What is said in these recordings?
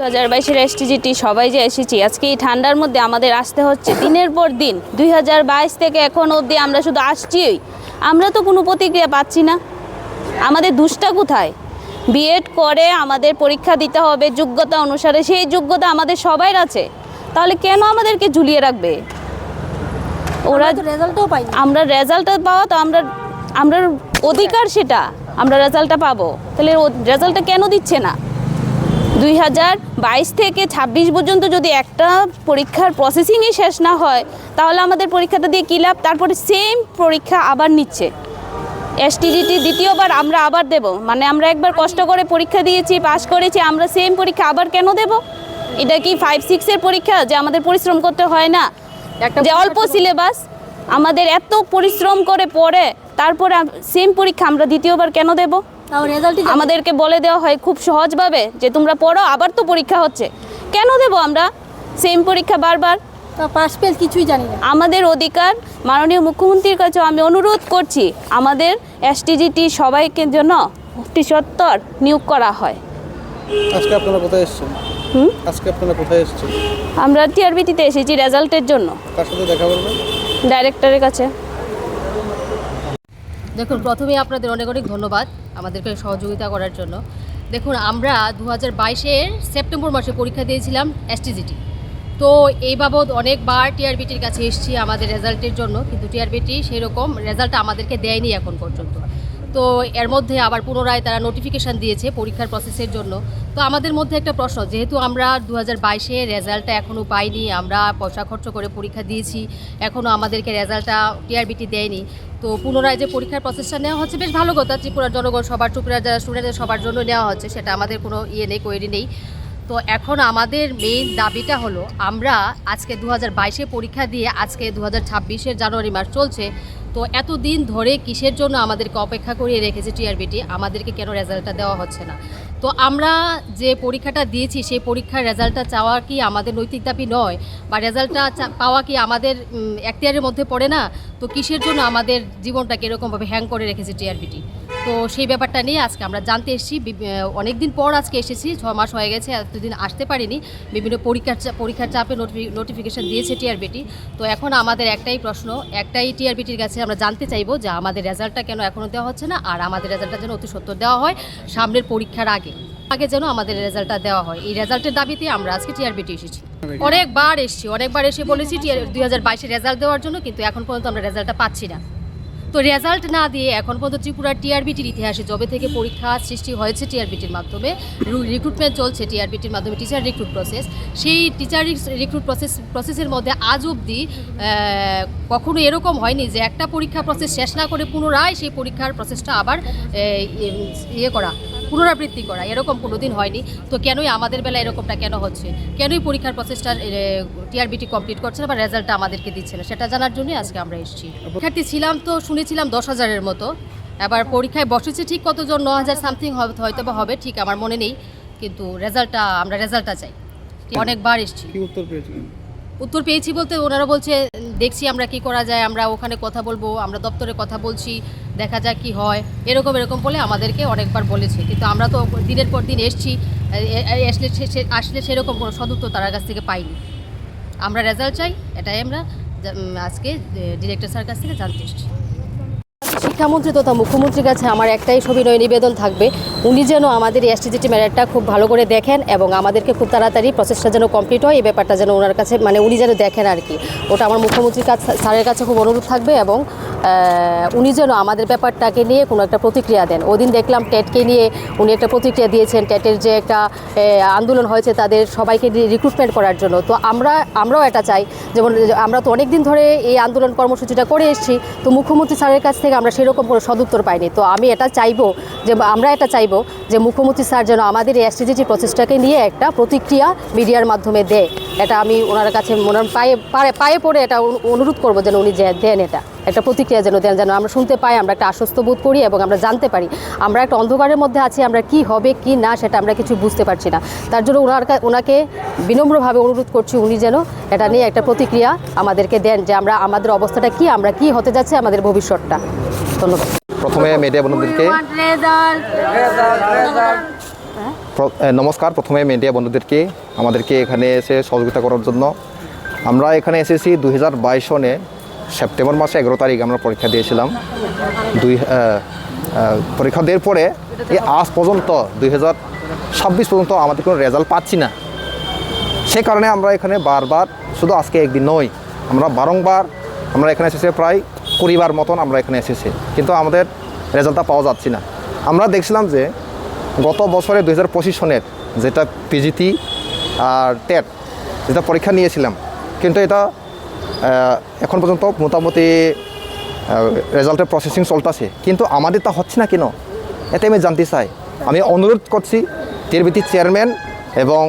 2022-এর STGT সবাই যে এসেছি আজকে এই ঠান্ডার মধ্যে আমাদের আসতে হচ্ছে দিনের পর দিন। 2022 থেকে এখন অবধি আমরা শুধু আসছি, আমরা তো কোনো প্রতিক্রিয়া পাচ্ছি না। আমাদের দুষ্টা কোথায়? বিএড করে আমাদের পরীক্ষা দিতে হবে যোগ্যতা অনুসারে, সেই যোগ্যতা আমাদের সবার আছে, তাহলে কেন আমাদেরকে ঝুলিয়ে রাখবে? ওরা রেজাল্টও পাই, আমরা রেজাল্টটা পাওয়া তো আমরা অধিকার, সেটা আমরা রেজাল্টটা পাবো, তাহলে রেজাল্টটা কেন দিচ্ছে না? 2022 থেকে 26 পর্যন্ত যদি একটা পরীক্ষার প্রসেসিংই শেষ না হয়, তাহলে আমাদের পরীক্ষাটা দিয়ে কী লাভ? তারপরে সেম পরীক্ষা আবার নিচ্ছে এসটিজিটি, দ্বিতীয়বার আমরা আবার দেব। মানে আমরা একবার কষ্ট করে পরীক্ষা দিয়েছি, পাশ করেছি, আমরা সেম পরীক্ষা আবার কেন দেব? এটা কি 5-6-এর পরীক্ষা যে আমাদের পরিশ্রম করতে হয় না? যে অল্প সিলেবাস, আমাদের এত পরিশ্রম করে পড়ে তারপরে সেম পরীক্ষা আমরা দ্বিতীয়বার কেন দেব? আমাদেরকে বলে দেওয়া হয় খুব সহজভাবে যে তোমরা পড়ো, আবার তো পরীক্ষা হচ্ছে, কেন দেব আমরা সেম পরীক্ষা বারবার? পাস ফেল কিছুই জানি না। আমাদের অধিকার, মাননীয় মুখ্যমন্ত্রীর কাছে আমি অনুরোধ করছি, আমাদের এসটিজিটি সবাইকে জন্য অতি সত্বর নিয়োগ করা হয়। আজকে আপনারা কোথায় এসেছেন? আজকে আপনারা কোথায় এসেছেন? আমরা টিআরবিটিতে এসেছি রেজাল্টের জন্য। কার সাথে দেখা করবেন? ডাইরেক্টরের কাছে। দেখুন, প্রথমেই আপনাদের অনেক অনেক ধন্যবাদ আমাদেরকে সহযোগিতা করার জন্য। দেখুন, আমরা 2022-এর সেপ্টেম্বর মাসে পরীক্ষা দিয়েছিলাম এসটিজিটি। তো এই বাবদ অনেকবার টিআরবিটির কাছে এসেছি আমাদের রেজাল্টের জন্য, কিন্তু টিআরবিটি সেই রকম রেজাল্ট আমাদেরকে দেয়নি এখন পর্যন্ত। তো এর মধ্যে আবার পুনরায় তারা নোটিফিকেশান দিয়েছে পরীক্ষার প্রসেসের জন্য। তো আমাদের মধ্যে একটা প্রশ্ন, যেহেতু আমরা 2022-এর রেজাল্টটা এখনও পাইনি, আমরা পয়সা খরচ করে পরীক্ষা দিয়েছি, এখনও আমাদেরকে রেজাল্টটা টিআরবিটি দেয়নি, তো পুনরায় যে পরীক্ষার প্রসেসটা নেওয়া হচ্ছে বেশ ভালো কথা। ত্রিপুরার জনগণ সবার, ত্রিপুরার যারা স্টুডেন্টদের সবার জন্য নেওয়া হচ্ছে, সেটা আমাদের কোনো নেই, কোয়েরি নেই। তো এখন আমাদের মেইন দাবিটা হলো, আমরা আজকে 2022-এ পরীক্ষা দিয়ে আজকে 2026-এর জানুয়ারি মাস চলছে, তো এতদিন ধরে কিসের জন্য আমাদেরকে অপেক্ষা করিয়ে রেখেছে টিআরবিটি? আমাদেরকে কেন রেজাল্টটা দেওয়া হচ্ছে না? তো আমরা যে পরীক্ষাটা দিয়েছি সেই পরীক্ষার রেজাল্টটা চাওয়া কি আমাদের নৈতিক দাবি নয়? বা রেজাল্টটা পাওয়া কি আমাদের এখতিয়ারের মধ্যে পড়ে না? তো কিসের জন্য আমাদের জীবনটাকে এরকমভাবে হ্যাং করে রেখেছে টিআরবিটি? তো সেই ব্যাপারটা নিয়ে আজকে আমরা জানতে এসেছি। অনেক দিন পর আজকে এসেছি, 6 মাস হয়ে গেছে, এতদিন আসতে পারিনি, বিভিন্ন পরীক্ষার চাপে নোটিফিকেশান দিয়েছে টিআরবিটি। তো এখন আমাদের একটাই প্রশ্ন, একটাই টিআরবিটির কাছে আমরা জানতে চাইবো যে আমাদের রেজাল্টটা কেন এখনও দেওয়া হচ্ছে না, আর আমাদের রেজাল্টটা যেন অতি সত্বর দেওয়া হয় সামনের পরীক্ষার আগে যেন আমাদের রেজাল্টটা দেওয়া হয়। এই রেজাল্টের দাবিতে আমরা আজকে টিআরবিটি এসেছি। অনেকবার এসে বলেছি 2022-এর রেজাল্ট দেওয়ার জন্য, কিন্তু এখন পর্যন্ত আমরা রেজাল্টটা পাচ্ছি না। তো রেজাল্ট না দিয়ে এখন পর্যন্ত ত্রিপুরার টিআরবিটির ইতিহাসে যবে থেকে পরীক্ষা সৃষ্টি হয়েছে টিআরবিটির মাধ্যমে, রিক্রুটমেন্ট চলছে টিআরবিটির মাধ্যমে, টিচার রিক্রুট প্রসেস, সেই টিচার রিক্রুট প্রসেসের মধ্যে আজ অবধি কখনো এরকম হয়নি যে একটা পরীক্ষা প্রসেস শেষ না করে পুনরায় সেই পরীক্ষার প্রসেসটা আবার পুনরাবৃত্তি করা, এরকম কোনো দিন হয়নি। তো কেনই আমাদের বেলা এরকমটা কেন হচ্ছে? কেনই পরীক্ষার প্রসেসটা টিআরবিটি কমপ্লিট করছে না বা রেজাল্টটা আমাদেরকে দিচ্ছে না, সেটা জানার জন্যই আজকে আমরা এসেছি। শিক্ষার্থী ছিলাম তো শুনেছিলাম 10,000-এর মতো, এবার পরীক্ষায় বসেছে ঠিক কতজন, 9,000 সামথিং হয়তো বা হবে, ঠিক আমার মনে নেই, কিন্তু আমরা রেজাল্টটা চাই। অনেকবার এসেছি। উত্তর পেয়েছি বলতে ওনারা বলছে দেখছি আমরা কি করা যায়, আমরা ওখানে কথা বলবো, আমরা দপ্তরে কথা বলছি, দেখা যাক কি হয়, এরকম বলে আমাদেরকে অনেকবার বলেছে। কিন্তু আমরা তো দিনের পর দিন এসছি, আসলে সেরকম কোনো সদুত্তর তার কাছ থেকে পাইনি। আমরা রেজাল্ট চাই, এটাই আমরা আজকে ডিরেক্টর স্যার কাছ থেকে জানতে এসেছি। শিক্ষামন্ত্রী তথা মুখ্যমন্ত্রীর কাছে আমার একটাই সবিনয় নিবেদন থাকবে, উনি যেন আমাদের এসটিজিটি ম্যাটারটা খুব ভালো করে দেখেন এবং আমাদেরকে খুব তাড়াতাড়ি প্রসেসটা যেন কমপ্লিট হয়, এই ব্যাপারটা যেন ওনার কাছে উনি যেন দেখেন আর কি। ওটা আমার মুখ্যমন্ত্রীর স্যারের কাছে খুব অনুরোধ থাকবে, এবং উনি যেন আমাদের ব্যাপারটাকে নিয়ে কোনো একটা প্রতিক্রিয়া দেন। ওদিন দেখলাম টেটকে নিয়ে উনি একটা প্রতিক্রিয়া দিয়েছেন, টেটের যে একটা আন্দোলন হয়েছে তাদের সবাইকে রিক্রুটমেন্ট করার জন্য। তো আমরাও এটা চাই, যেমন আমরা তো অনেক দিন ধরে এই আন্দোলন কর্মসূচিটা করে এসেছি, তো মুখ্যমন্ত্রী স্যারের কাছ থেকে আমরা সেরকম কোনো সদুত্তর পাইনি। তো আমরা এটা চাইবো যে মুখ্যমন্ত্রী স্যার যেন আমাদের এই এসটিজিটি প্রসেসটাকে নিয়ে একটা প্রতিক্রিয়া মিডিয়ার মাধ্যমে দেয়। এটা আমি ওনার কাছে পায়ে পড়ে এটা অনুরোধ করবো যেন উনি দেন, এটা একটা প্রতিক্রিয়া যেন দেন, যেন আমরা শুনতে পাই, আমরা একটা আশ্বস্ত বোধ করি এবং আমরা জানতে পারি। আমরা একটা অন্ধকারের মধ্যে আছি, আমরা কি হবে কি না সেটা আমরা কিছু বুঝতে পারছি না। তার জন্য ওনাকে বিনম্রভাবে অনুরোধ করছি উনি যেন এটা নিয়ে একটা প্রতিক্রিয়া আমাদেরকে দেন, যে আমাদের অবস্থাটা কি, আমরা কি হতে যাচ্ছে, আমাদের ভবিষ্যৎটা। ধন্যবাদ। প্রথমে মিডিয়া বন্ধুদেরকে নমস্কার। প্রথমে মিডিয়া বন্ধুদেরকে আমাদেরকে এখানে এসে সহযোগিতা করার জন্য। আমরা এখানে এসেছি 2022 সনে সেপ্টেম্বর মাসে 11 তারিখ আমরা পরীক্ষা দিয়েছিলাম। পরীক্ষা দেওয়ার পরে এই আজ পর্যন্ত 2026 পর্যন্ত আমাদের কোনো রেজাল্ট পাচ্ছি না। সে কারণে আমরা এখানে বারবার, শুধু আজকে একদিন নয়, আমরা বারংবার আমরা এখানে এসেছি, প্রায় 20 বার মতন আমরা এখানে এসেছি, কিন্তু আমাদের রেজাল্টটা পাওয়া যাচ্ছে না। আমরা দেখছিলাম যে গত বছরে 2025 সনের যেটা পিজিটি আর টেট যেটা পরীক্ষা নিয়েছিলাম, কিন্তু এটা এখন পর্যন্ত মোটামুটি রেজাল্টের প্রসেসিং চলতেছে, কিন্তু আমাদের তা হচ্ছে না কেন, এতে আমি জানতে চাই। আমি অনুরোধ করছি টিআরবিটি চেয়ারম্যান এবং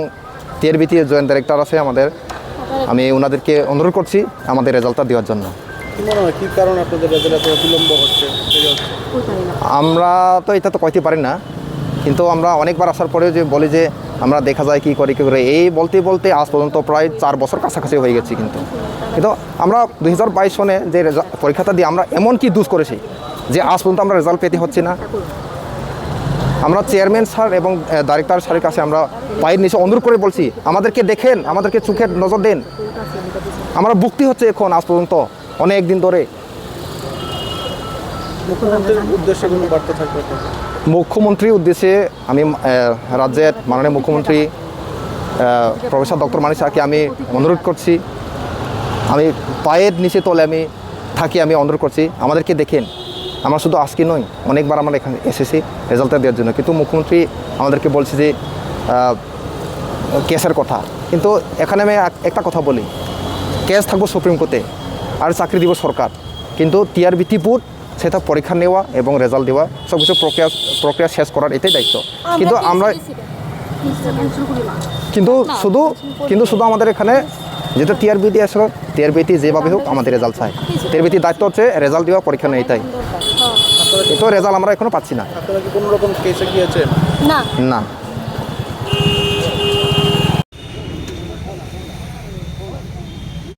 টিআরবিটি জয়েন্ট ডাইরেক্টর আছে আমাদের, আমি ওনাদেরকে অনুরোধ করছি আমাদের রেজাল্টটা দেওয়ার জন্য। কি মনে হয় কী কারণে আপনাদের রেজাল্ট এত বিলম্ব হচ্ছে? আমরা তো এটা তো কইতে পারি না, কিন্তু আমরা অনেকবার আসার পরে যে বলি যে আমরা দেখা যায় কী করি এই বলতে বলতে আজ পর্যন্ত প্রায় 4 বছর কাছাকাছি হয়ে গেছি। কিন্তু আমরা 2022 সনে যে পরীক্ষাটা দিয়ে আমরা এমন কি দোষ করেছি যে আজ পর্যন্ত আমরা রেজাল্ট পেতে হচ্ছে না। আমরা চেয়ারম্যান স্যার এবং ডাইরেক্টর স্যারের কাছে আমরা পায়ের নিচে অনুরোধ করে বলছি, আমাদেরকে দেখেন, আমাদেরকে চোখের নজর দেন। আমরা ভুক্তি হচ্ছে এখন আজ পর্যন্ত অনেক দিন ধরে। মুখ্যমন্ত্রীর উদ্দেশ্যে কোনো বার্তা থাকবে? মুখ্যমন্ত্রীর উদ্দেশ্যে আমি রাজ্যের মাননীয় মুখ্যমন্ত্রী প্রফেসর ডক্টর মানিক স্যারকে আমি অনুরোধ করছি, আমি পায়ের নিচে তলে আমি থাকি, আমি অনুরোধ করছি আমাদেরকে দেখেন। আমরা শুধু আজকে নয়, অনেকবার আমরা এখানে এসেছি রেজাল্টটা দেওয়ার জন্য, কিন্তু মুখ্যমন্ত্রী আমাদেরকে বলছে যে কেসের কথা। কিন্তু এখানে আমি একটা কথা বলি, কেস থাকবো সুপ্রিম কোর্টে আর চাকরি দিব সরকার, কিন্তু টিআরবিটি বোর্ড সেটা পরীক্ষা নেওয়া এবং রেজাল্ট দেওয়া, সব কিছু প্রক্রিয়া শেষ করার এটাই দায়িত্ব। কিন্তু আমরা শুধু আমাদের এখানে যেটা টিআরবিটি আসলে টিআরবিটি যেভাবে হোক আমাদের রেজাল্ট চাই। টিআরবিটির দায়িত্ব হচ্ছে রেজাল্ট দেওয়া, পরীক্ষা নেই, তাই কিন্তু রেজাল্ট আমরা এখনো পাচ্ছি না। আপনারা কি কোনো রকম কেসে গিয়েছেন? না না।